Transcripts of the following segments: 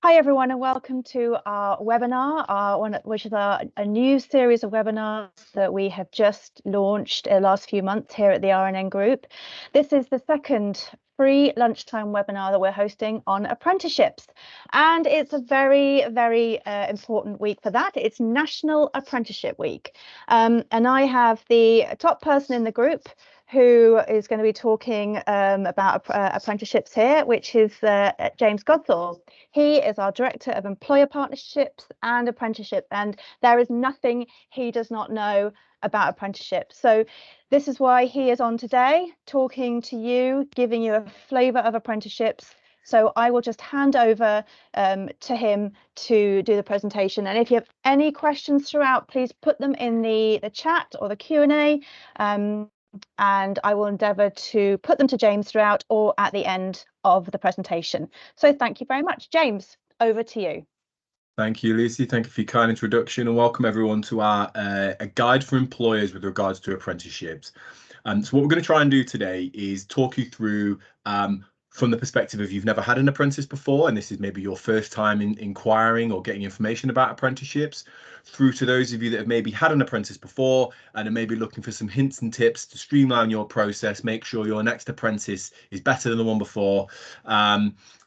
Hi everyone, and welcome to our webinar, which is a new series of webinars that we have just launched in the last few months here at the RNN Group. This is the second free lunchtime webinar that we're hosting on apprenticeships, and it's a very important week for that. It's National Apprenticeship Week, and I have the top person in the group who is going to be talking about apprenticeships here, which is James Godthorpe. He is our Director of Employer Partnerships and Apprenticeship, and there is nothing he does not know about apprenticeship. So this is why he is on today, talking to you, giving you a flavour of apprenticeships. So I will just hand over to him to do the presentation. And if you have any questions throughout, please put them in the chat or the Q&A. And I will endeavour to put them to James throughout or at the end of the presentation. So thank you very much. James, over to you. Thank you, Lucy. Thank you for your kind introduction, and welcome everyone to our a guide for employers with regards to apprenticeships. So what we're going to try and do today is talk you through from the perspective of you've never had an apprentice before, and this is maybe your first time in inquiring or getting information about apprenticeships, through to those of you that have maybe had an apprentice before and are maybe looking for some hints and tips to streamline your process, make sure your next apprentice is better than the one before.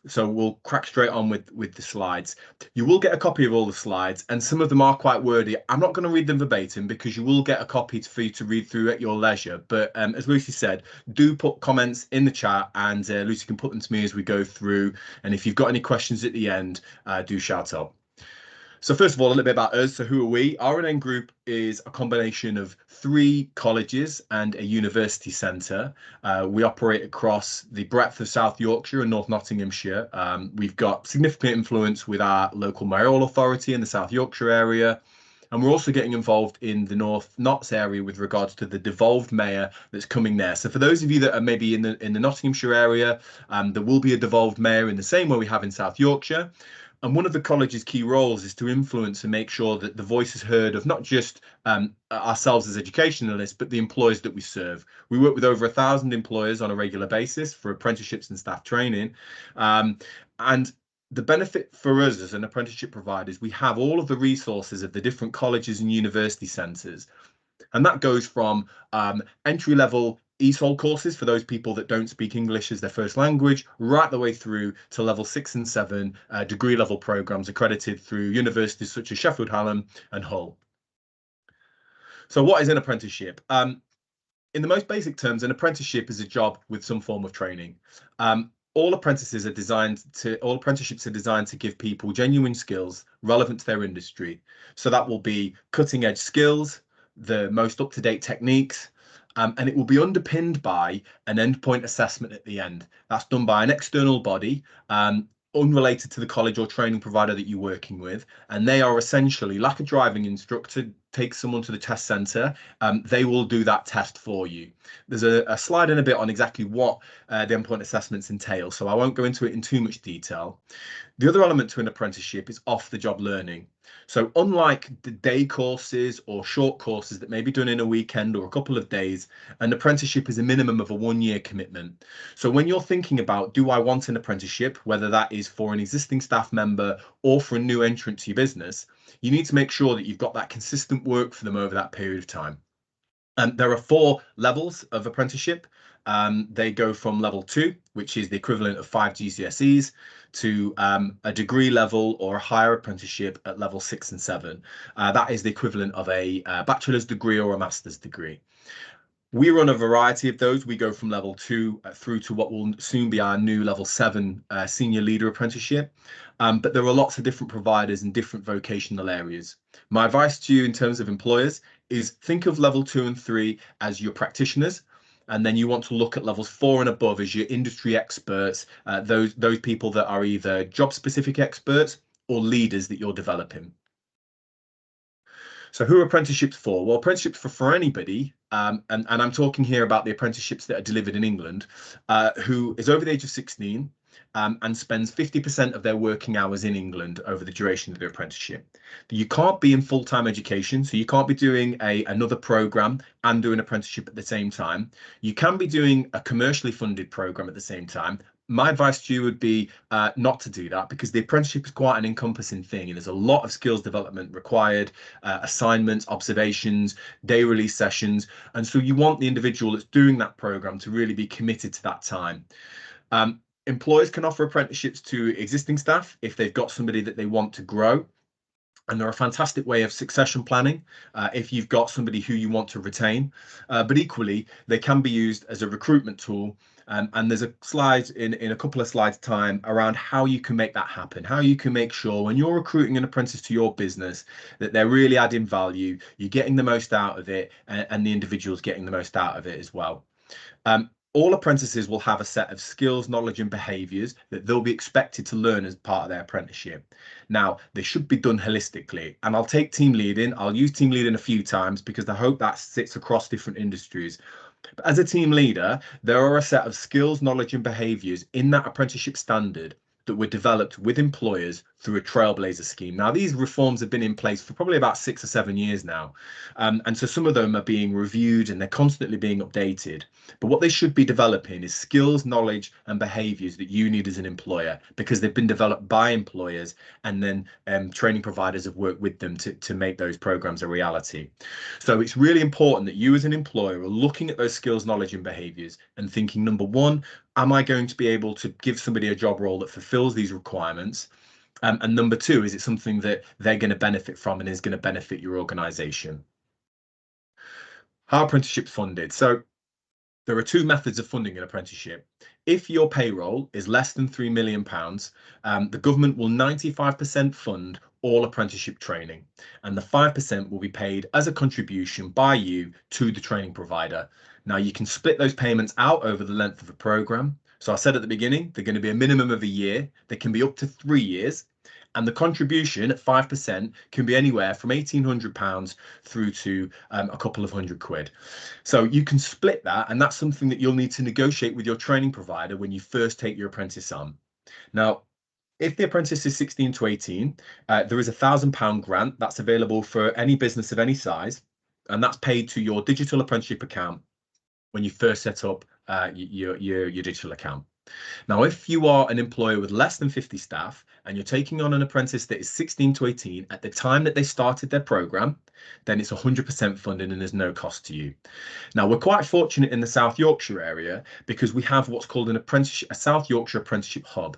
So we'll crack straight on with the slides. You will get a copy of all the slides, and some of them are quite wordy. I'm not going to read them verbatim because you will get a copy for you to read through at your leisure. But as Lucy said, do put comments in the chat, and Lucy can put them to me as we go through. And if you've got any questions at the end, do shout out. So first of all, a little bit about us. So who are we? RNN Group is a combination of 3 colleges and a university centre. We operate across the breadth of South Yorkshire and North Nottinghamshire. We've got significant influence with our local mayoral authority in the South Yorkshire area. And we're also getting involved in the North Notts area with regards to the devolved mayor that's coming there. So for those of you that are maybe in the Nottinghamshire area, there will be a devolved mayor in the same way we have in South Yorkshire. And one of the college's key roles is to influence and make sure that the voice is heard of not just ourselves as educationalists, but the employers that we serve. We work with over 1,000 employers on a regular basis for apprenticeships and staff training. And the benefit for us as an apprenticeship provider is we have all of the resources of the different colleges and university centres. And that goes from entry-level ESOL courses for those people that don't speak English as their first language, right the way through to level 6 and 7 degree level programs accredited through universities such as Sheffield Hallam and Hull. So what is an apprenticeship? In the most basic terms, an apprenticeship is a job with some form of training. All apprenticeships are designed to give people genuine skills relevant to their industry. So that will be cutting edge skills, the most up-to-date techniques, and it will be underpinned by an endpoint assessment at the end. That's done by an external body, unrelated to the college or training provider that you're working with. And they are essentially like a driving instructor takes someone to the test centre. They will do that test for you. There's a slide in a bit on exactly what the endpoint assessments entail, so I won't go into it in too much detail. The other element to an apprenticeship is off-the-job learning. So unlike the day courses or short courses that may be done in a weekend or a couple of days, an apprenticeship is a minimum of a 1-year commitment. So when you're thinking about, do I want an apprenticeship, whether that is for an existing staff member or for a new entrant to your business, you need to make sure that you've got that consistent work for them over that period of time. And there are 4 levels of apprenticeship. They go from level 2, which is the equivalent of 5 GCSEs, to a degree level or a higher apprenticeship at level 6 and 7. That is the equivalent of a bachelor's degree or a master's degree. We run a variety of those. We go from level 2 through to what will soon be our new level 7 senior leader apprenticeship. But there are lots of different providers in different vocational areas. My advice to you in terms of employers is think of level 2 and 3 as your practitioners. And then you want to look at levels 4 and above as your industry experts, those people that are either job specific experts or leaders that you're developing. So who are apprenticeships for? Well, apprenticeships for anybody, and I'm talking here about the apprenticeships that are delivered in England, who is over the age of 16 and spends 50% of their working hours in England over the duration of their apprenticeship. You can't be in full-time education, so you can't be doing another programme and doing an apprenticeship at the same time. You can be doing a commercially funded programme at the same time. my advice to you would be not to do that, because the apprenticeship is quite an encompassing thing and there's a lot of skills development required, assignments, observations, day release sessions. And so you want the individual that's doing that program to really be committed to that time. Employers can offer apprenticeships to existing staff if they've got somebody that they want to grow. And they're a fantastic way of succession planning if you've got somebody who you want to retain. But equally, they can be used as a recruitment tool. And there's a slide in a couple of slides time around how you can make that happen, how you can make sure when you're recruiting an apprentice to your business that they're really adding value, you're getting the most out of it, and the individual's getting the most out of it as well. All apprentices will have a set of skills, knowledge and behaviours that they'll be expected to learn as part of their apprenticeship. Now, they should be done holistically, and I'll take team leading. I'll use team leading a few times because I hope that sits across different industries. But as a team leader, there are a set of skills, knowledge and behaviours in that apprenticeship standard that were developed with employers through a Trailblazer scheme. Now, these reforms have been in place for probably about 6 or 7 years now. And so some of them are being reviewed and they're constantly being updated. But what they should be developing is skills, knowledge and behaviours that you need as an employer, because they've been developed by employers and then training providers have worked with them to make those programs a reality. So it's really important that you as an employer are looking at those skills, knowledge and behaviours and thinking, number one, am I going to be able to give somebody a job role that fulfills these requirements? And number two, is it something that they're going to benefit from and is going to benefit your organisation? How apprenticeships funded? So there are two methods of funding an apprenticeship. If your payroll is less than £3 million, the government will 95% fund all apprenticeship training, and the 5% will be paid as a contribution by you to the training provider. Now, you can split those payments out over the length of a programme. So I said at the beginning, they're going to be a minimum of a year. They can be up to 3 years. And the contribution at 5% can be anywhere from £1,800 through to a couple of £100. So you can split that, and that's something that you'll need to negotiate with your training provider when you first take your apprentice on. Now, if the apprentice is 16 to 18, there is a £1,000 grant that's available for any business of any size, and that's paid to your digital apprenticeship account when you first set up your digital account. Now, if you are an employer with less than 50 staff and you're taking on an apprentice that is 16 to 18 at the time that they started their program, then it's 100% funded and there's no cost to you. Now, we're quite fortunate in the South Yorkshire area because we have what's called a South Yorkshire Apprenticeship Hub.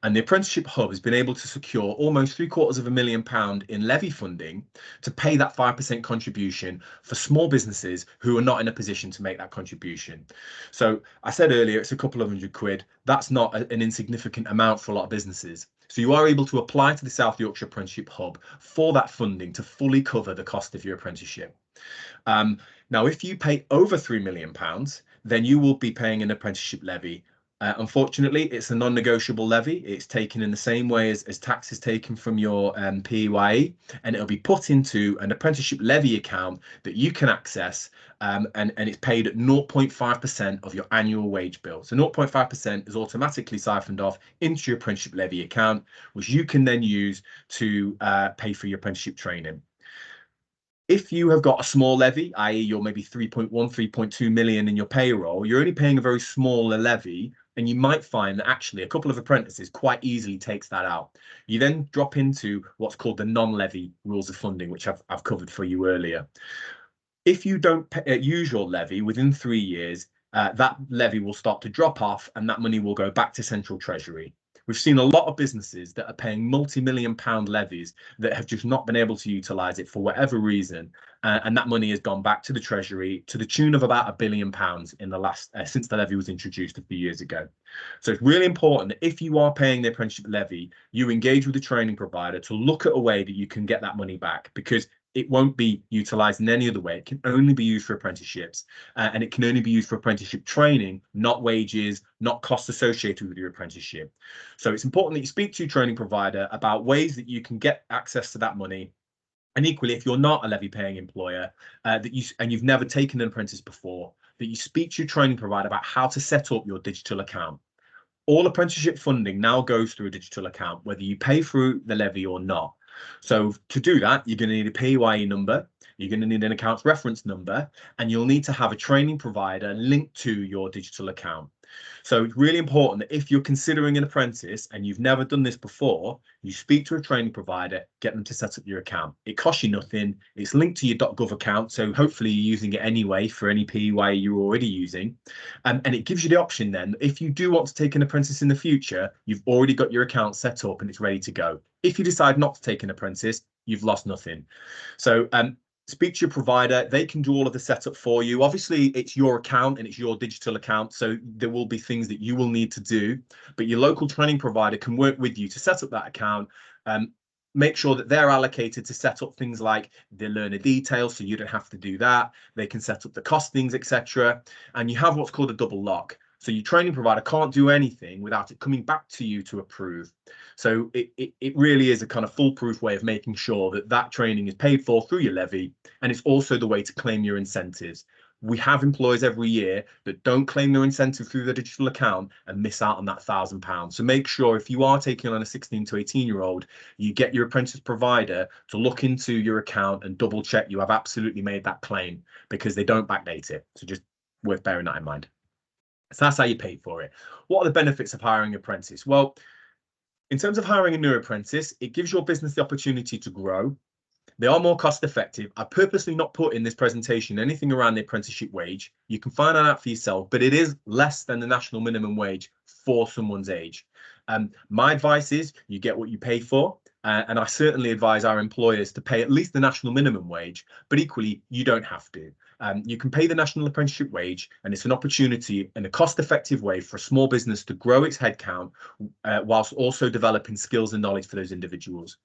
And the Apprenticeship Hub has been able to secure almost £750,000 in levy funding to pay that 5% contribution for small businesses who are not in a position to make that contribution. So I said earlier, it's a couple of £100. That's not an insignificant amount for a lot of businesses. So you are able to apply to the South Yorkshire Apprenticeship Hub for that funding to fully cover the cost of your apprenticeship. Now, if you pay over £3 million, then you will be paying an apprenticeship levy. Unfortunately, it's a non-negotiable levy. It's taken in the same way as tax is taken from your PAYE, and it'll be put into an apprenticeship levy account that you can access, and it's paid at 0.5% of your annual wage bill. So 0.5% is automatically siphoned off into your apprenticeship levy account, which you can then use to pay for your apprenticeship training. If you have got a small levy, i.e. you're maybe 3.2 million in your payroll, you're only paying a very small levy, and you might find that actually a couple of apprentices quite easily takes that out. You then drop into what's called the non-levy rules of funding, which I've covered for you earlier. If you don't use your levy within 3 years, that levy will start to drop off and that money will go back to Central Treasury. We've seen a lot of businesses that are paying multi-million-pound levies that have just not been able to utilise it for whatever reason, and that money has gone back to the Treasury to the tune of about £1 billion in the last since the levy was introduced a few years ago. So it's really important that if you are paying the apprenticeship levy, you engage with the training provider to look at a way that you can get that money back, because it won't be utilised in any other way. It can only be used for apprenticeships, and it can only be used for apprenticeship training, not wages, not costs associated with your apprenticeship. So it's important that you speak to your training provider about ways that you can get access to that money. And equally, if you're not a levy-paying employer and you've never taken an apprentice before, that you speak to your training provider about how to set up your digital account. All apprenticeship funding now goes through a digital account, whether you pay through the levy or not. So to do that, you're going to need a PAYE number. you're going to need an accounts reference number, and you'll need to have a training provider linked to your digital account. So it's really important that if you're considering an apprentice and you've never done this before, you speak to a training provider, get them to set up your account. It costs you nothing. It's linked to your .gov account, so hopefully you're using it anyway for any PY you're already using. And it gives you the option then, if you do want to take an apprentice in the future, you've already got your account set up and it's ready to go. If you decide not to take an apprentice, you've lost nothing. So speak to your provider. They can do all of the setup for you. Obviously, it's your account and it's your digital account, so there will be things that you will need to do, but your local training provider can work with you to set up that account. Make sure that they're allocated to set up things like the learner details, so you don't have to do that. They can set up the costings, etc. And you have what's called a double lock. So your training provider can't do anything without it coming back to you to approve. So it really is a kind of foolproof way of making sure that that training is paid for through your levy, and it's also the way to claim your incentives. We have employers every year that don't claim their incentive through their digital account and miss out on that £1,000. So make sure if you are taking on a 16 to 18-year-old, you get your apprentice provider to look into your account and double check you have absolutely made that claim, because they don't backdate it. So just worth bearing that in mind. So that's how you pay for it. What are the benefits of hiring an apprentice? Well, in terms of hiring a new apprentice, it gives your business the opportunity to grow. They are more cost effective. I purposely not put in this presentation anything around the apprenticeship wage. You can find that out for yourself, but it is less than the national minimum wage for someone's age. My advice is you get what you pay for. And I certainly advise our employers to pay at least the national minimum wage, but equally, you don't have to. You can pay the national apprenticeship wage, and it's an opportunity in a cost-effective way for a small business to grow its headcount whilst also developing skills and knowledge for those individuals.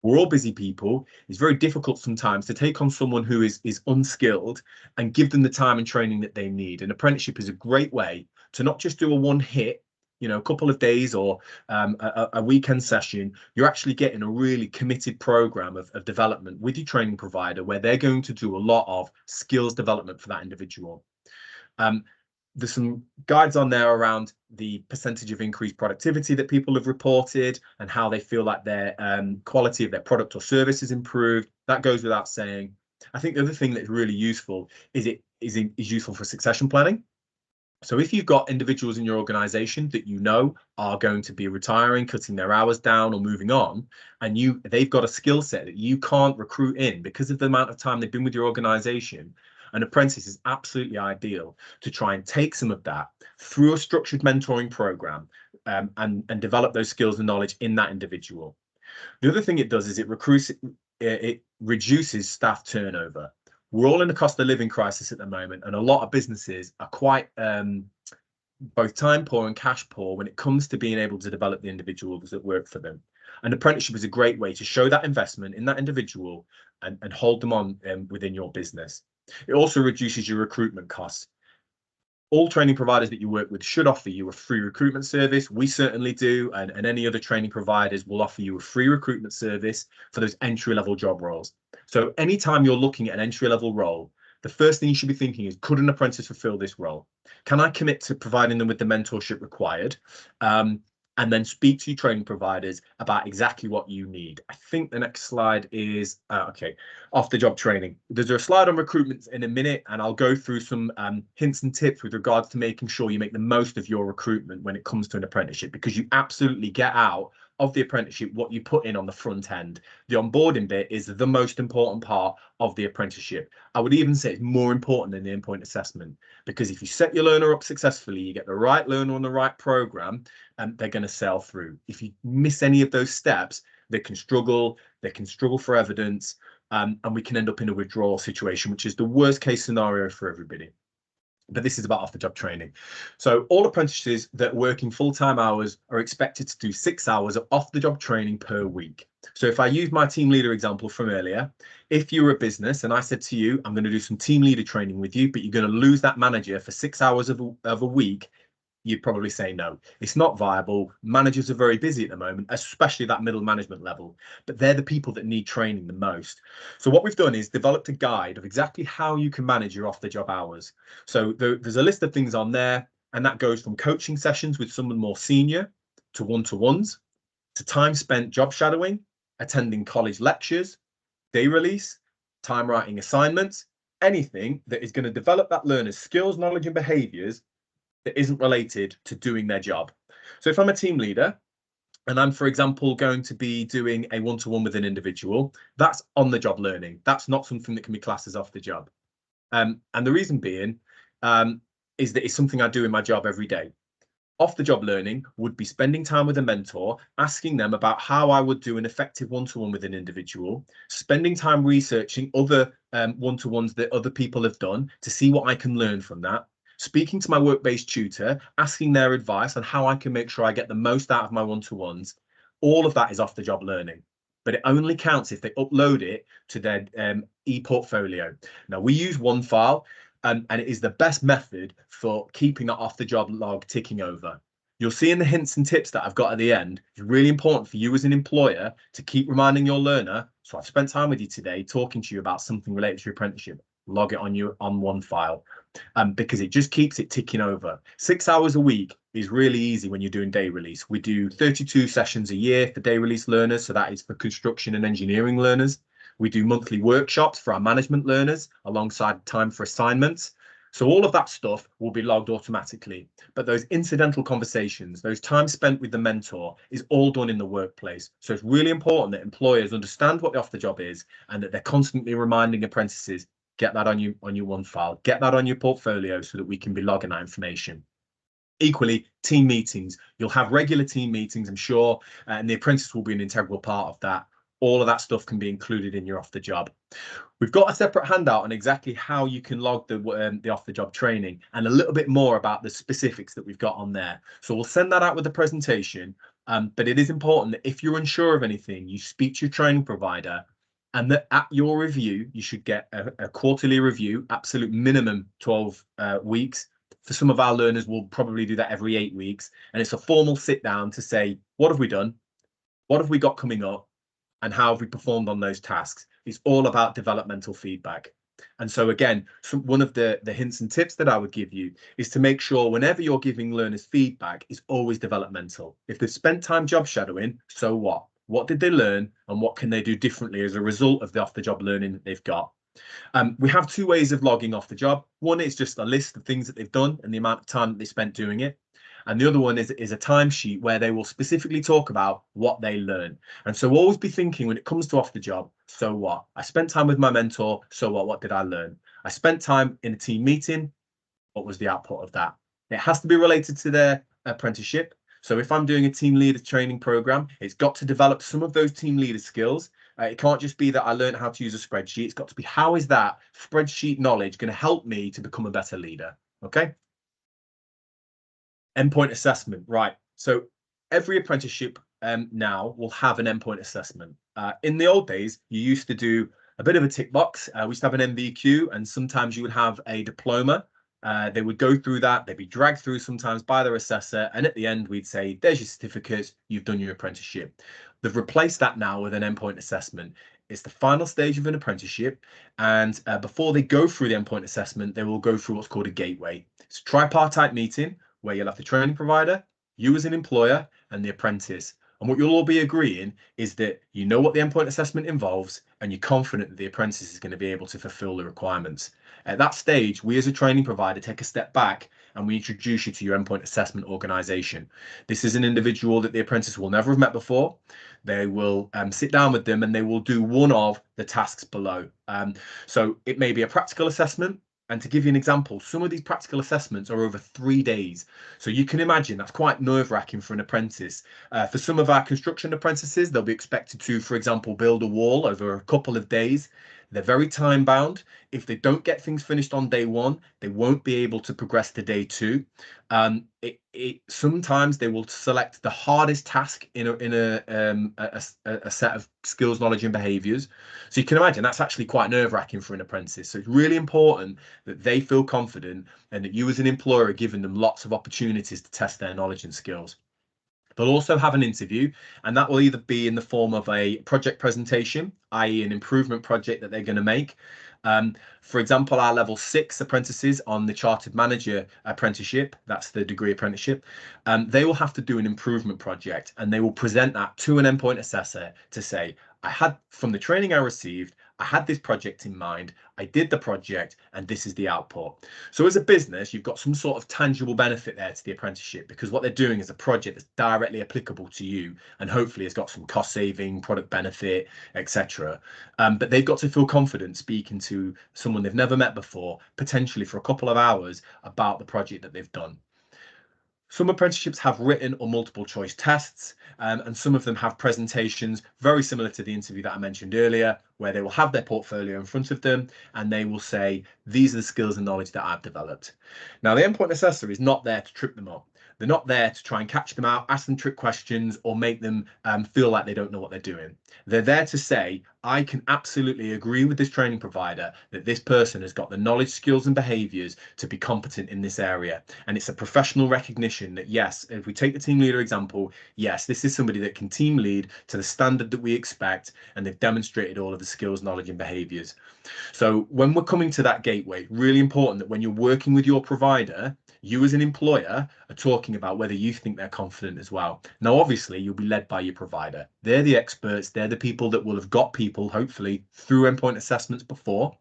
We're all busy people. It's very difficult sometimes to take on someone who is unskilled and give them the time and training that they need. An apprenticeship is a great way to not just do a one-hit, a couple of days or a weekend session. You're actually getting a really committed program of development with your training provider, where they're going to do a lot of skills development for that individual. There's some guides on there around the percentage of increased productivity that people have reported and how they feel like their quality of their product or service is improved. That goes without saying. I think the other thing that's really useful is it is useful for succession planning. So if you've got individuals in your organization that are going to be retiring, cutting their hours down or moving on, and they've got a skill set that you can't recruit in because of the amount of time they've been with your organization, an apprentice is absolutely ideal to try and take some of that through a structured mentoring program and develop those skills and knowledge in that individual. The other thing it does is it reduces staff turnover. We're all in a cost of living crisis at the moment, and a lot of businesses are quite both time poor and cash poor when it comes to being able to develop the individuals that work for them. An apprenticeship is a great way to show that investment in that individual and hold them on within your business. It also reduces your recruitment costs. All training providers that you work with should offer you a free recruitment service. We certainly do, and any other training providers will offer you a free recruitment service for those entry-level job roles. So anytime you're looking at an entry-level role, the first thing you should be thinking is, could an apprentice fulfill this role? Can I commit to providing them with the mentorship required? And then speak to your training providers about exactly what you need. I think the next slide is, off the job training. There's a slide on recruitment in a minute, and I'll go through some hints and tips with regards to making sure you make the most of your recruitment when it comes to an apprenticeship, because you absolutely get out of the apprenticeship what you put in on the front end. The onboarding bit is the most important part of the apprenticeship. I would even say it's more important than the endpoint assessment, because if you set your learner up successfully, you get the right learner on the right program, and they're going to sail through. If you miss any of those steps, they can struggle for evidence, and we can end up in a withdrawal situation, which is the worst case scenario for everybody. But this is about off-the-job training. So all apprentices that are working full-time hours are expected to do 6 hours of off-the-job training per week. So if I use my team leader example from earlier, if you're a business and I said to you, I'm going to do some team leader training with you, but you're going to lose that manager for 6 hours of a week, you'd probably say no. It's not viable. Managers are very busy at the moment, especially that middle management level, but they're the people that need training the most. So what we've done is developed a guide of exactly how you can manage your off-the-job hours. So there's a list of things on there, and that goes from coaching sessions with someone more senior to one-to-ones, to time spent job shadowing, attending college lectures, day release, time writing assignments, anything that is going to develop that learner's skills, knowledge, and behaviours that isn't related to doing their job. So if I'm a team leader and I'm, for example, going to be doing a one-to-one with an individual, that's on-the-job learning. That's not something that can be classed as off the job. And the reason being is that it's something I do in my job every day. Off-the-job learning would be spending time with a mentor, asking them about how I would do an effective one-to-one with an individual, spending time researching other one-to-ones that other people have done to see what I can learn from that, speaking to my work-based tutor, asking their advice on how I can make sure I get the most out of my one-to-ones. All of that is off-the-job learning, but it only counts if they upload it to their e-portfolio. Now, we use OneFile, and it is the best method for keeping that off-the-job log ticking over. You'll see in the hints and tips that I've got at the end, it's really important for you as an employer to keep reminding your learner, so I've spent time with you today talking to you about something related to your apprenticeship. Log it on OneFile, because it just keeps it ticking over. 6 hours a week is really easy when you're doing day release. We do 32 sessions a year for day release learners, so that is for construction and engineering learners. We do monthly workshops for our management learners alongside time for assignments. So all of that stuff will be logged automatically. But those incidental conversations, those time spent with the mentor is all done in the workplace. So it's really important that employers understand what the off the job is and that they're constantly reminding apprentices, get that on your OneFile, get that on your portfolio so that we can be logging that information. Equally, team meetings. You'll have regular team meetings, I'm sure, and the apprentice will be an integral part of that. All of that stuff can be included in your off-the-job. We've got a separate handout on exactly how you can log the off-the-job training and a little bit more about the specifics that we've got on there. So we'll send that out with the presentation, but it is important that if you're unsure of anything, you speak to your training provider, and that at your review, you should get a quarterly review, absolute minimum 12 weeks. For some of our learners, we'll probably do that every 8 weeks. And it's a formal sit down to say, what have we done? What have we got coming up? And how have we performed on those tasks? It's all about developmental feedback. And so again, one of the hints and tips that I would give you is to make sure whenever you're giving learners feedback, it's always developmental. If they've spent time job shadowing, so what? What did they learn and what can they do differently as a result of the off-the-job learning that they've got? We have two ways of logging off the job. One is just a list of things that they've done and the amount of time that they spent doing it. And the other one is a timesheet where they will specifically talk about what they learn. And so always be thinking when it comes to off the job, so what? I spent time with my mentor, so what? What did I learn? I spent time in a team meeting, what was the output of that? It has to be related to their apprenticeship. So if I'm doing a team leader training program, it's got to develop some of those team leader skills. It can't just be that I learned how to use a spreadsheet. It's got to be, how is that spreadsheet knowledge going to help me to become a better leader? Okay. Endpoint assessment, right? So every apprenticeship now will have an endpoint assessment. In the old days, you used to do a bit of a tick box. We used to have an MVQ, and sometimes you would have a diploma. They would go through that. They'd be dragged through sometimes by their assessor, and at the end, we'd say, "There's your certificate. You've done your apprenticeship." They've replaced that now with an endpoint assessment. It's the final stage of an apprenticeship, and before they go through the endpoint assessment, they will go through what's called a gateway. It's a tripartite meeting where you'll have the training provider, you as an employer, and the apprentice. And what you'll all be agreeing is that you know what the endpoint assessment involves and you're confident that the apprentice is going to be able to fulfill the requirements. At that stage, we as a training provider take a step back and we introduce you to your endpoint assessment organisation. This is an individual that the apprentice will never have met before. They will sit down with them and they will do one of the tasks below. So it may be a practical assessment. And to give you an example, some of these practical assessments are over 3 days. So you can imagine that's quite nerve-wracking for an apprentice. For some of our construction apprentices, they'll be expected to, for example, build a wall over a couple of days. They're very time bound. If they don't get things finished on day one, they won't be able to progress to day two. Sometimes they will select the hardest task in a set of skills, knowledge, and behaviours. So you can imagine that's actually quite nerve-wracking for an apprentice. So it's really important that they feel confident and that you as an employer are giving them lots of opportunities to test their knowledge and skills. They'll also have an interview, and that will either be in the form of a project presentation, i.e. an improvement project that they're going to make. For example, our level 6 apprentices on the Chartered Manager Apprenticeship, that's the degree apprenticeship, they will have to do an improvement project and they will present that to an endpoint assessor to say, I had, from the training I received, I had this project in mind, I did the project, and this is the output. So as a business, you've got some sort of tangible benefit there to the apprenticeship, because what they're doing is a project that's directly applicable to you, and hopefully has got some cost saving, product benefit, etc. But they've got to feel confident speaking to someone they've never met before, potentially for a couple of hours, about the project that they've done. Some apprenticeships have written or multiple choice tests, and some of them have presentations very similar to the interview that I mentioned earlier, where they will have their portfolio in front of them and they will say, these are the skills and knowledge that I've developed. Now, the endpoint assessor is not there to trip them up. They're not there to try and catch them out, ask them trick questions, or make them feel like they don't know what they're doing. They're there to say, I can absolutely agree with this training provider that this person has got the knowledge, skills, and behaviours to be competent in this area. And it's a professional recognition that, yes, if we take the team leader example, yes, this is somebody that can team lead to the standard that we expect, and they've demonstrated all of the skills, knowledge, and behaviours. So when we're coming to that gateway, really important that when you're working with your provider, you as an employer are talking about whether you think they're confident as well. Now, obviously, you'll be led by your provider. They're the experts. They're the people that will have got people, hopefully, through endpoint assessments before.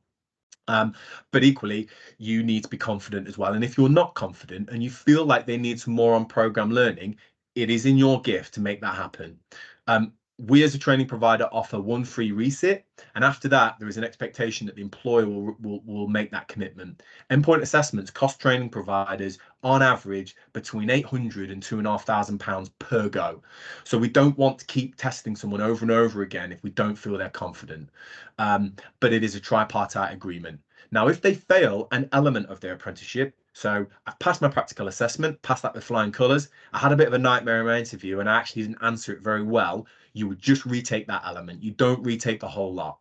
But equally, you need to be confident as well. And if you're not confident and you feel like they need some more on program learning, it is in your gift to make that happen. We as a training provider offer one free resit, and after that there is an expectation that the employer will make that commitment. Endpoint assessments cost training providers on average between £800 and £2,500 per go. So we don't want to keep testing someone over and over again if we don't feel they're confident. But it is a tripartite agreement. Now, if they fail an element of their apprenticeship, so I've passed my practical assessment, passed that with flying colours, I had a bit of a nightmare in my interview and I actually didn't answer it very well, you would just retake that element. You don't retake the whole lot.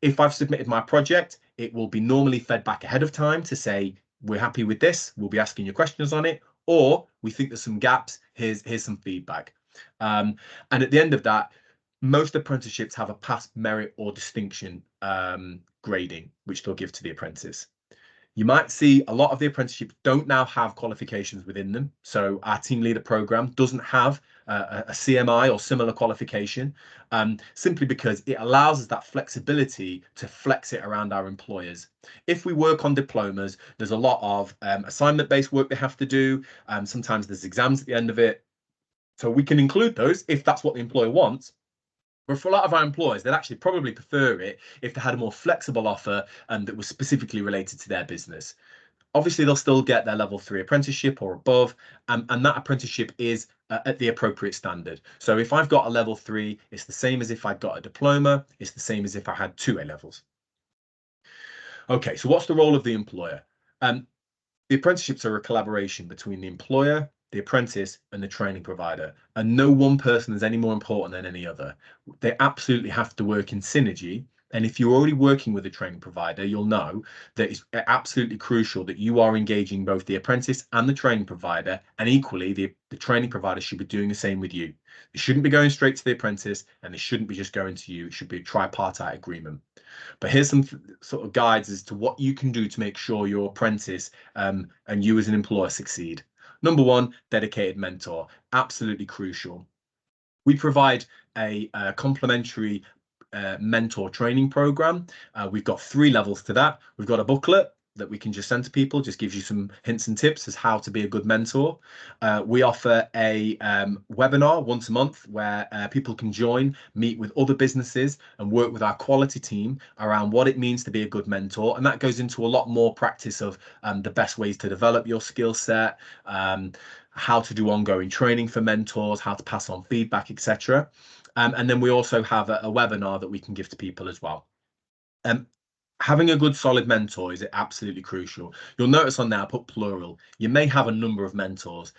If I've submitted my project, it will be normally fed back ahead of time to say, we're happy with this, we'll be asking you questions on it, or we think there's some gaps, here's some feedback. And at the end of that, most apprenticeships have a pass, merit, or distinction grading, which they'll give to the apprentice. You might see a lot of the apprenticeships don't now have qualifications within them. So our team leader program doesn't have a CMI or similar qualification, simply because it allows us that flexibility to flex it around our employers. If we work on diplomas, there's a lot of assignment-based work they have to do. Sometimes there's exams at the end of it. So we can include those if that's what the employer wants. But for a lot of our employers, they'd actually probably prefer it if they had a more flexible offer that was specifically related to their business. Obviously, they'll still get their level 3 apprenticeship or above, and that apprenticeship is at the appropriate standard. So if I've got a level 3, it's the same as if I'd got a diploma. It's the same as if I had 2 A levels. Okay, so what's the role of the employer? The apprenticeships are a collaboration between the employer, the apprentice, and the training provider, and no one person is any more important than any other. They absolutely have to work in synergy. And if you're already working with a training provider, you'll know that it's absolutely crucial that you are engaging both the apprentice and the training provider, and equally the training provider should be doing the same with you. They shouldn't be going straight to the apprentice, and they shouldn't be just going to you. It should be a tripartite agreement. But here's some sort of guides as to what you can do to make sure your apprentice and you as an employer succeed. Number one, dedicated mentor, absolutely crucial. We provide a complimentary mentor training program. We've got 3 levels to that. We've got a booklet that we can just send to people, just gives you some hints and tips as how to be a good mentor. We offer a webinar once a month where people can join, meet with other businesses and work with our quality team around what it means to be a good mentor. And that goes into a lot more practice of the best ways to develop your skill set, how to do ongoing training for mentors, how to pass on feedback, etc. And then we also have a webinar that we can give to people as well. Having a good solid mentor is absolutely crucial. You'll notice on there I put plural. You may have a number of mentors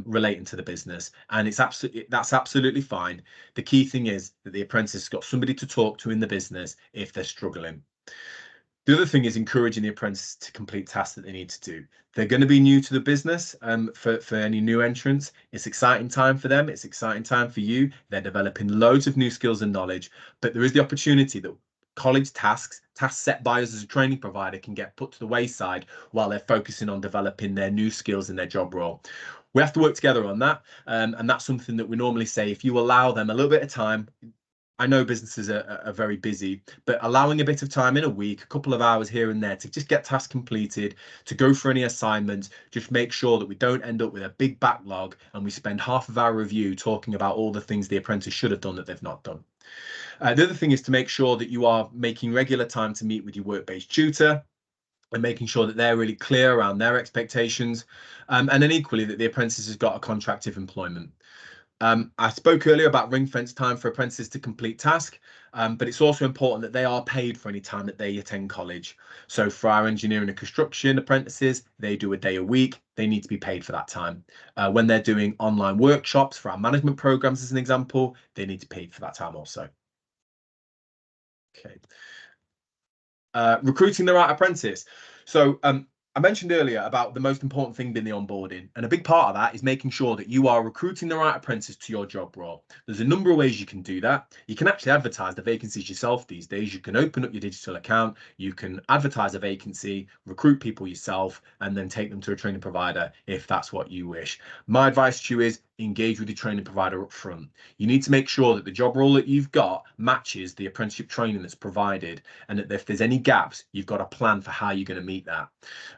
relating to the business, and that's absolutely fine. The key thing is that the apprentice has got somebody to talk to in the business if they're struggling. The other thing is encouraging the apprentice to complete tasks that they need to do. They're going to be new to the business. For any new entrants, it's exciting time for them. It's exciting time for you. They're developing loads of new skills and knowledge, but there is the opportunity that college tasks set by us as a training provider can get put to the wayside while they're focusing on developing their new skills in their job role. We have to work together on that, and that's something that we normally say, if you allow them a little bit of time, I know businesses are very busy, but allowing a bit of time in a week, a couple of hours here and there to just get tasks completed, to go for any assignments, just make sure that we don't end up with a big backlog and we spend half of our review talking about all the things the apprentice should have done that they've not done. The other thing is to make sure that you are making regular time to meet with your work-based tutor and making sure that they're really clear around their expectations, and then equally that the apprentice has got a contract of employment. I spoke earlier about ring fence time for apprentices to complete task, but it's also important that they are paid for any time that they attend college. So for our engineering and construction apprentices, they do a day a week. They need to be paid for that time. When they're doing online workshops for our management programs, as an example, they need to be paid for that time also. Okay. Recruiting the right apprentice. So I mentioned earlier about the most important thing being the onboarding, and a big part of that is making sure that you are recruiting the right apprentice to your job role. There's a number of ways you can do that. You can actually advertise the vacancies yourself these days. You can open up your digital account, you can advertise a vacancy, recruit people yourself, and then take them to a training provider if that's what you wish. My advice to you is engage with your training provider up front. You need to make sure that the job role that you've got matches the apprenticeship training that's provided, and that if there's any gaps, you've got a plan for how you're going to meet that.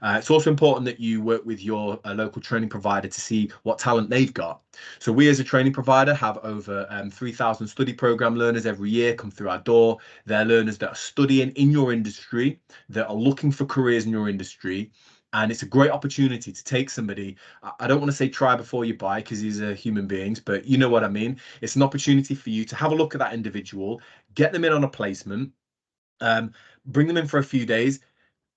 It's also important that you work with your local training provider to see what talent they've got. So we as a training provider have over 3,000 study program learners every year come through our door. They're learners that are studying in your industry, that are looking for careers in your industry. And it's a great opportunity to take somebody, I don't want to say try before you buy because these are human beings, but you know what I mean. It's an opportunity for you to have a look at that individual, get them in on a placement, bring them in for a few days.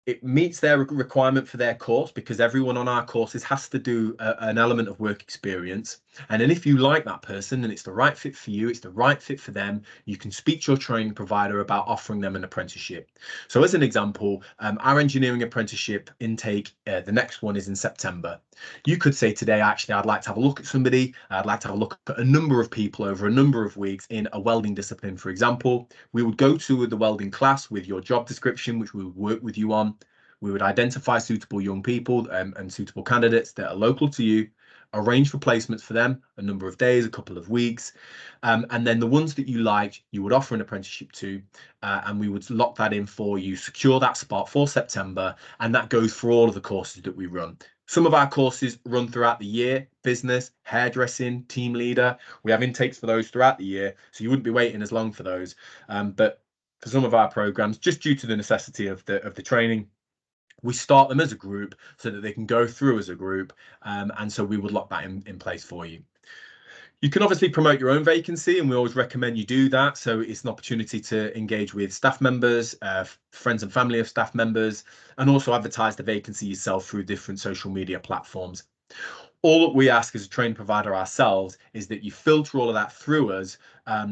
It meets their requirement for their course because everyone on our courses has to do an element of work experience. And then if you like that person and it's the right fit for you, it's the right fit for them, you can speak to your training provider about offering them an apprenticeship. So as an example, our engineering apprenticeship intake, the next one is in September. You could say today, actually, I'd like to have a look at somebody. I'd like to have a look at a number of people over a number of weeks in a welding discipline, for example. We would go to the welding class with your job description, which we would work with you on. We would identify suitable young people and suitable candidates that are local to you, arrange for placements for them, a number of days, a couple of weeks. And then the ones that you liked, you would offer an apprenticeship to, and we would lock that in for you, secure that spot for September. And that goes for all of the courses that we run. Some of our courses run throughout the year: business, hairdressing, team leader. We have intakes for those throughout the year, so you wouldn't be waiting as long for those. But for some of our programs, just due to the necessity of the training, we start them as a group so that they can go through as a group, and so we would lock that in place for you. You can obviously promote your own vacancy, and we always recommend you do that. So it's an opportunity to engage with staff members, friends and family of staff members, and also advertise the vacancy yourself through different social media platforms. All that we ask as a training provider ourselves is that you filter all of that through us,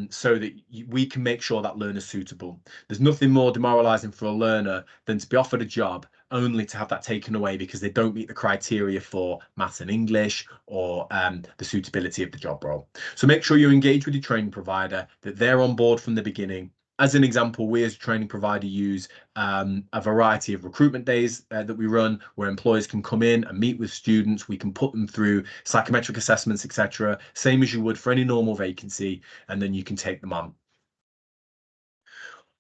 so that we can make sure that learner's suitable. There's nothing more demoralizing for a learner than to be offered a job only to have that taken away because they don't meet the criteria for maths and English or the suitability of the job role. So make sure you engage with your training provider, that they're on board from the beginning. As an example, we as a training provider use a variety of recruitment days that we run, where employers can come in and meet with students. We can put them through psychometric assessments, etc., same as you would for any normal vacancy, and then you can take them on.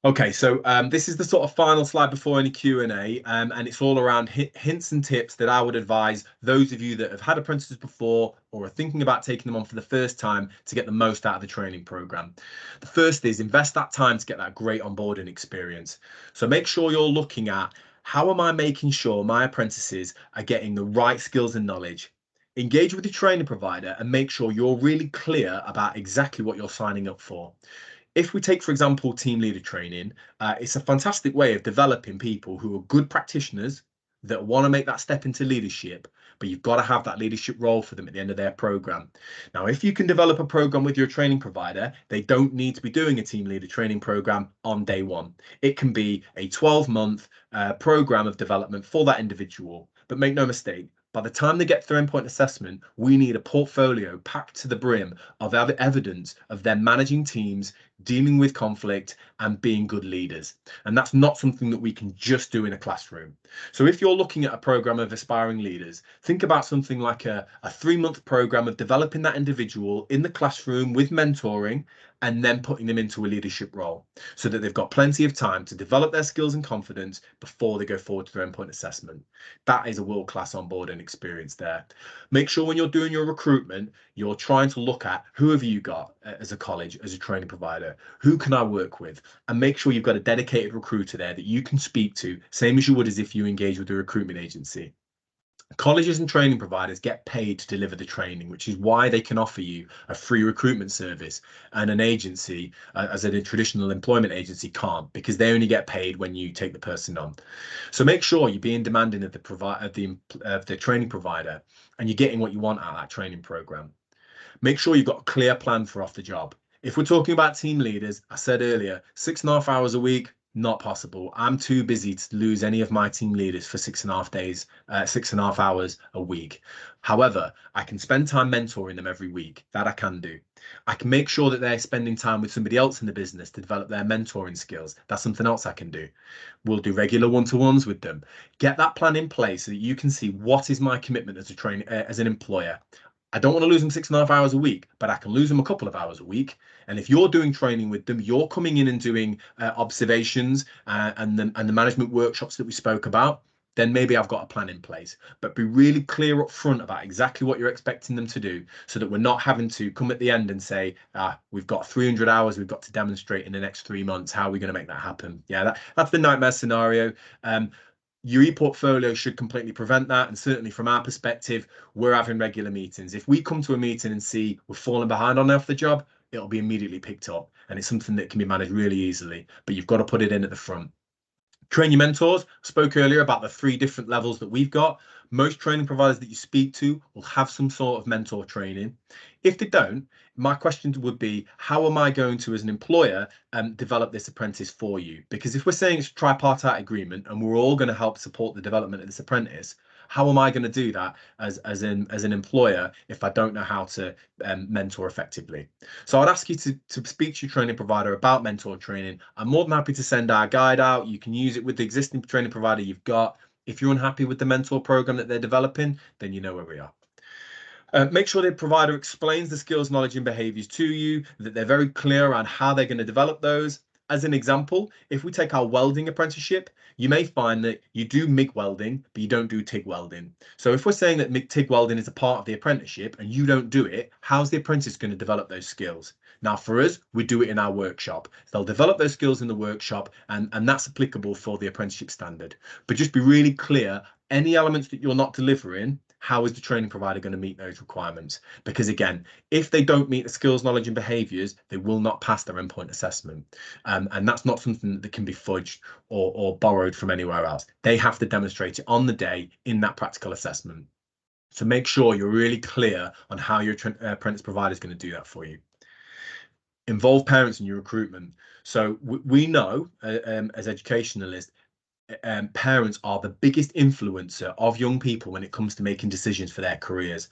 Okay, so this is the sort of final slide before any Q&A, and it's all around hints and tips that I would advise those of you that have had apprentices before or are thinking about taking them on for the first time to get the most out of the training program. The first is invest that time to get that great onboarding experience. So make sure you're looking at, how am I making sure my apprentices are getting the right skills and knowledge? Engage with your training provider and make sure you're really clear about exactly what you're signing up for. If we take, for example, team leader training, it's a fantastic way of developing people who are good practitioners that want to make that step into leadership, but you've got to have that leadership role for them at the end of their program. Now, if you can develop a program with your training provider, they don't need to be doing a team leader training program on day one. It can be a 12-month program of development for that individual. But make no mistake, by the time they get through endpoint assessment, we need a portfolio packed to the brim of evidence of them managing teams, dealing with conflict, and being good leaders. And that's not something that we can just do in a classroom. So if you're looking at a program of aspiring leaders, think about something like a 3-month program of developing that individual in the classroom with mentoring, and then putting them into a leadership role so that they've got plenty of time to develop their skills and confidence before they go forward to their endpoint assessment. That is a world-class onboarding experience there. Make sure when you're doing your recruitment, you're trying to look at who have you got as a college, as a training provider, who can I work with, and make sure you've got a dedicated recruiter there that you can speak to, same as you would as if you engage with a recruitment agency. Colleges and training providers get paid to deliver the training, which is why they can offer you a free recruitment service, and an agency, as a traditional employment agency, can't, because they only get paid when you take the person on. So make sure you're being demanding of the training provider, and you're getting what you want out of that training program. Make sure you've got a clear plan for off the job. If we're talking about team leaders, I said earlier, 6.5 hours a week, not possible. I'm too busy to lose any of my team leaders for 6.5 hours a week. However, I can spend time mentoring them every week. That I can do. I can make sure that they're spending time with somebody else in the business to develop their mentoring skills. That's something else I can do. We'll do regular one-to-ones with them. Get that plan in place so that you can see what is my commitment as a trainer, as an employer. I don't want to lose them 6.5 hours a week, but I can lose them a couple of hours a week. And if you're doing training with them, you're coming in and doing observations and the management workshops that we spoke about, then maybe I've got a plan in place. But be really clear up front about exactly what you're expecting them to do, so that we're not having to come at the end and say, we've got 300 hours we've got to demonstrate in the next 3 months. How are we going to make that happen? Yeah, that's the nightmare scenario. Your e-portfolio should completely prevent that. And certainly from our perspective, we're having regular meetings. If we come to a meeting and see we're falling behind on off the job, it'll be immediately picked up. And it's something that can be managed really easily, but you've got to put it in at the front. Train your mentors. Spoke earlier about the 3 different levels that we've got. Most training providers that you speak to will have some sort of mentor training. If they don't, my question would be, how am I going to, as an employer, develop this apprentice for you? Because if we're saying it's a tripartite agreement and we're all going to help support the development of this apprentice, how am I going to do that as an employer if I don't know how to mentor effectively? So I'd ask you to speak to your training provider about mentor training. I'm more than happy to send our guide out. You can use it with the existing training provider you've got. If you're unhappy with the mentor program that they're developing, then you know where we are. Make sure the provider explains the skills, knowledge, and behaviours to you, that they're very clear around how they're going to develop those. As an example, if we take our welding apprenticeship, you may find that you do MIG welding, but you don't do TIG welding. So if we're saying that TIG welding is a part of the apprenticeship and you don't do it, how's the apprentice going to develop those skills? Now, for us, we do it in our workshop. They'll develop those skills in the workshop, and that's applicable for the apprenticeship standard. But just be really clear, any elements that you're not delivering, how is the training provider going to meet those requirements? Because again, if they don't meet the skills, knowledge, and behaviours, they will not pass their endpoint assessment. And that's not something that can be fudged or borrowed from anywhere else. They have to demonstrate it on the day in that practical assessment. So make sure you're really clear on how your apprentice provider is going to do that for you. Involve parents in your recruitment. So we know as educationalists, parents are the biggest influencer of young people when it comes to making decisions for their careers.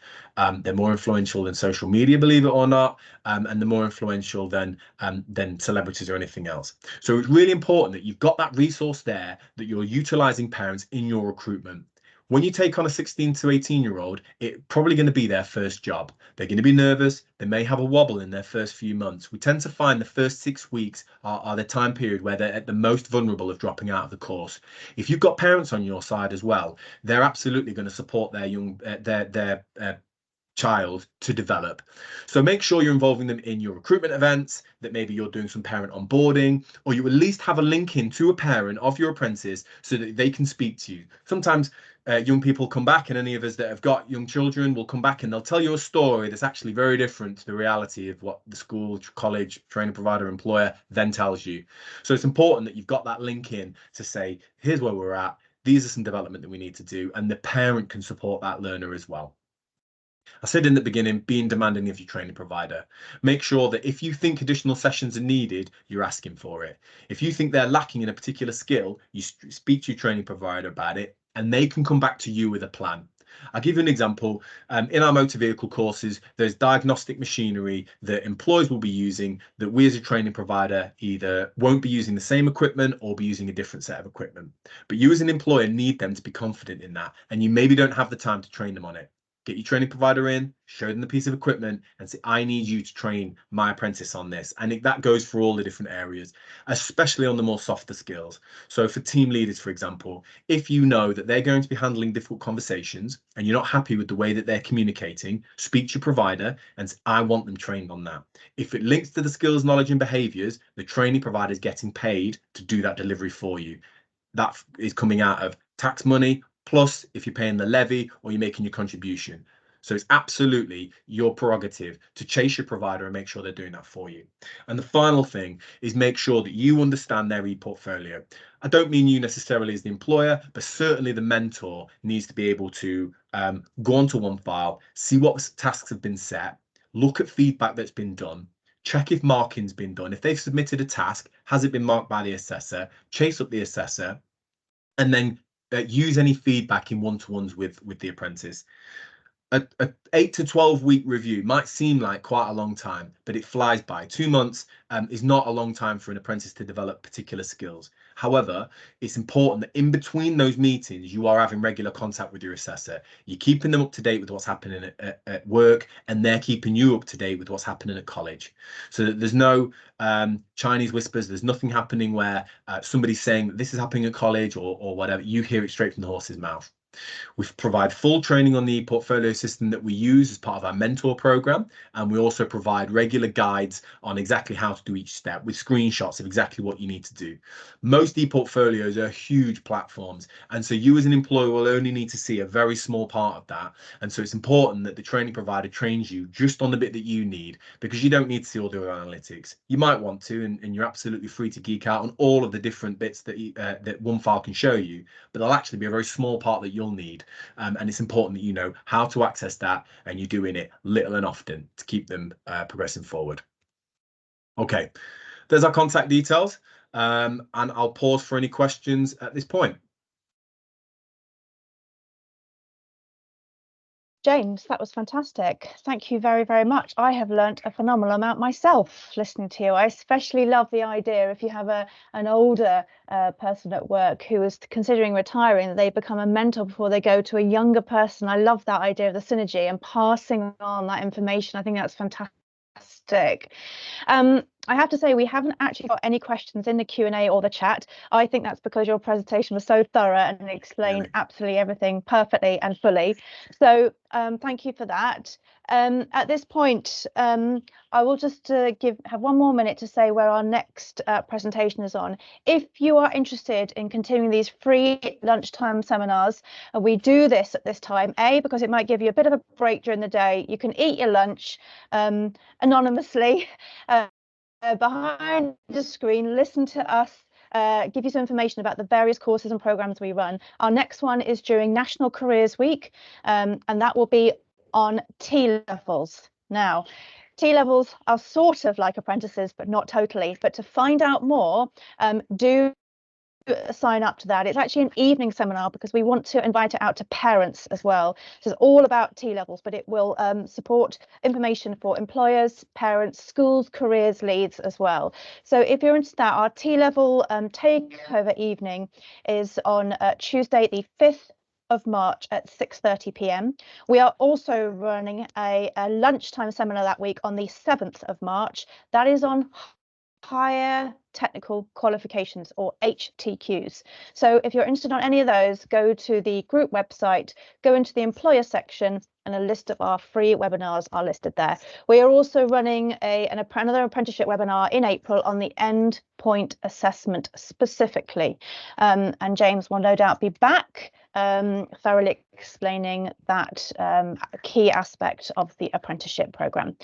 They're more influential than social media, believe it or not, and they're more influential than celebrities or anything else. So it's really important that you've got that resource there, that you're utilizing parents in your recruitment. When you take on a 16 to 18-year-old, it's probably going to be their first job. They're going to be nervous. They may have a wobble in their first few months. We tend to find the first 6 weeks are the time period where they're at the most vulnerable of dropping out of the course. If you've got parents on your side as well, they're absolutely going to support their child to develop. So make sure you're involving them in your recruitment events, that maybe you're doing some parent onboarding, or you at least have a link in to a parent of your apprentice so that they can speak to you. Sometimes young people come back, and any of us that have got young children will come back and they'll tell you a story that's actually very different to the reality of what the school, college, training provider, employer then tells you. So it's important that you've got that link in to say, here's where we're at, these are some development that we need to do, and the parent can support that learner as well. I said in the beginning, being demanding of your training provider. Make sure that if you think additional sessions are needed, you're asking for it. If you think they're lacking in a particular skill, you speak to your training provider about it, and they can come back to you with a plan. I'll give you an example. In our motor vehicle courses, there's diagnostic machinery that employers will be using that we as a training provider either won't be using the same equipment or be using a different set of equipment. But you as an employer need them to be confident in that, and you maybe don't have the time to train them on it. Get your training provider in, show them the piece of equipment and say, I need you to train my apprentice on this. And that goes for all the different areas, especially on the more softer skills. So for team leaders, for example, if you know that they're going to be handling difficult conversations and you're not happy with the way that they're communicating, speak to your provider and say, I want them trained on that. If it links to the skills, knowledge and behaviours, the training provider is getting paid to do that delivery for you. That is coming out of tax money, plus if you're paying the levy or you're making your contribution. So it's absolutely your prerogative to chase your provider and make sure they're doing that for you. And the final thing is make sure that you understand their e-portfolio. I don't mean you necessarily as the employer, but certainly the mentor needs to be able to go onto OneFile, see what tasks have been set, look at feedback that's been done, check if marking's been done. If they've submitted a task, has it been marked by the assessor? Chase up the assessor, and then use any feedback in one-to-ones with the apprentice. A 8 to 12 week review might seem like quite a long time, but it flies by. 2 months is not a long time for an apprentice to develop particular skills. However, it's important that in between those meetings, you are having regular contact with your assessor. You're keeping them up to date with what's happening at work, and they're keeping you up to date with what's happening at college. So that there's no Chinese whispers. There's nothing happening where somebody's saying that this is happening at college or whatever. You hear it straight from the horse's mouth. We provide full training on the portfolio system that we use as part of our mentor program, and we also provide regular guides on exactly how to do each step with screenshots of exactly what you need to do. Most e-portfolios are huge platforms, and so you as an employer will only need to see a very small part of that. And so it's important that the training provider trains you just on the bit that you need, because you don't need to see all the other analytics. You might want to, and you're absolutely free to geek out on all of the different bits that that OneFile can show you, but there'll actually be a very small part that you'll need, and it's important that you know how to access that and you're doing it little and often to keep them progressing forward. Okay, there's our contact details, and I'll pause for any questions at this point. James, that was fantastic. Thank you very, very much. I have learnt a phenomenal amount myself listening to you. I especially love the idea if you have an older person at work who is considering retiring, that they become a mentor before they go to a younger person. I love that idea of the synergy and passing on that information. I think that's fantastic. I have to say we haven't actually got any questions in the Q&A or the chat. I think that's because your presentation was so thorough and explained absolutely everything perfectly and fully. So thank you for that. At this point, I will just have 1 more minute to say where our next presentation is on. If you are interested in continuing these free lunchtime seminars, we do this at this time, because it might give you a bit of a break during the day. You can eat your lunch anonymously behind the screen, listen to us, give you some information about the various courses and programs we run. Our next one is during National Careers Week, and that will be on T-levels. Now, T-levels are sort of like apprentices, but not totally. But to find out more, do sign up to that. It's actually an evening seminar because we want to invite it out to parents as well. So it's all about T-levels, but it will support information for employers, parents, schools, careers leads as well. So if you're interested in that, our T-level takeover evening is on Tuesday the 5th of March at 6:30 p.m. We are also running a lunchtime seminar that week on the 7th of March. That is on higher technical qualifications, or HTQs. So if you're interested on any of those, go to the group website, go into the employer section, and a list of our free webinars are listed there. We are also running another apprenticeship webinar in April on the endpoint assessment specifically. And James will no doubt be back thoroughly explaining that key aspect of the apprenticeship programme.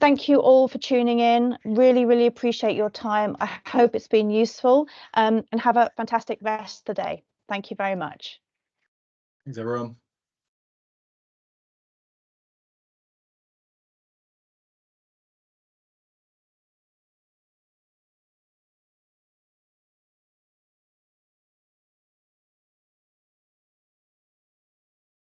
Thank you all for tuning in. Really, really appreciate your time. I hope it's been useful, and have a fantastic rest of the day. Thank you very much. Thanks, everyone.